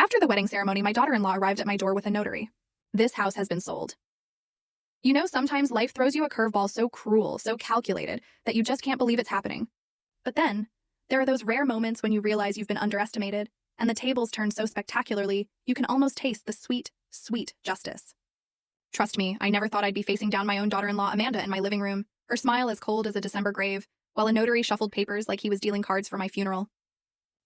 After the wedding ceremony, my daughter-in-law arrived at my door with a notary. This house has been sold. You know, sometimes life throws you a curveball so cruel, so calculated, that you just can't believe it's happening. But then, there are those rare moments when you realize you've been underestimated, and the tables turn so spectacularly, you can almost taste the sweet, sweet justice. Trust me, I never thought I'd be facing down my own daughter-in-law Amanda in my living room, her smile as cold as a December grave, while a notary shuffled papers like he was dealing cards for my funeral.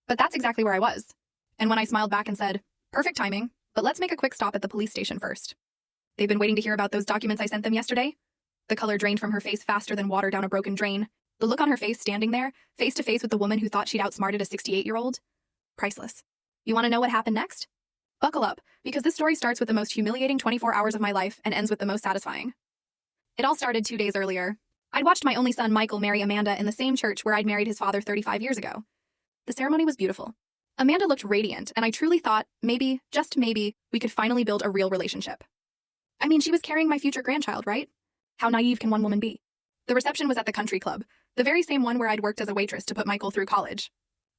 But that's exactly where I was. And when I smiled back and said, "Perfect timing, but let's make a quick stop at the police station first." They've been waiting to hear about those documents I sent them yesterday. The color drained from her face faster than water down a broken drain. The look on her face standing there, face to face with the woman who thought she'd outsmarted a 68-year-old. Priceless. You want to know what happened next? Buckle up, because this story starts with the most humiliating 24 hours of my life and ends with the most satisfying. It all started 2 days earlier. I'd watched my only son Michael marry Amanda in the same church where I'd married his father 35 years ago. The ceremony was beautiful. Amanda looked radiant, and I truly thought, maybe, just maybe, we could finally build a real relationship. I mean, she was carrying my future grandchild, right? How naive can one woman be? The reception was at the country club, the very same one where I'd worked as a waitress to put Michael through college.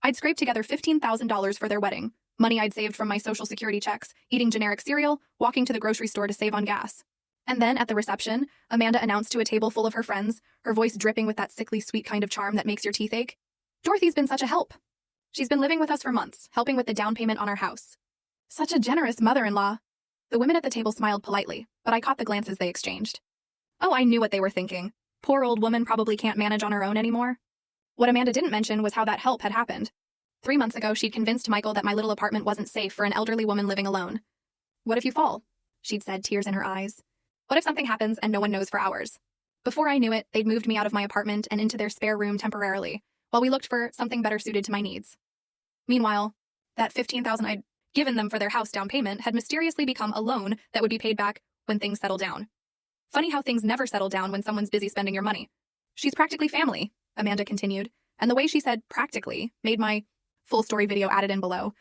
I'd scraped together $15,000 for their wedding, money I'd saved from my Social Security checks, eating generic cereal, walking to the grocery store to save on gas. And then, at the reception, Amanda announced to a table full of her friends, her voice dripping with that sickly sweet kind of charm that makes your teeth ache, "Dorothy's been such a help. She's been living with us for months, helping with the down payment on our house. Such a generous mother-in-law." The women at the table smiled politely, but I caught the glances they exchanged. Oh, I knew what they were thinking. Poor old woman probably can't manage on her own anymore. What Amanda didn't mention was how that help had happened. 3 months ago, she'd convinced Michael that my little apartment wasn't safe for an elderly woman living alone. "What if you fall?" she'd said, tears in her eyes. "What if something happens and no one knows for hours?" Before I knew it, they'd moved me out of my apartment and into their spare room temporarily, while we looked for something better suited to my needs. Meanwhile, that $15,000 I'd given them for their house down payment had mysteriously become a loan that would be paid back when things settled down. Funny how things never settle down when someone's busy spending your money. "She's practically family," Amanda continued, and the way she said practically made my full story video added in below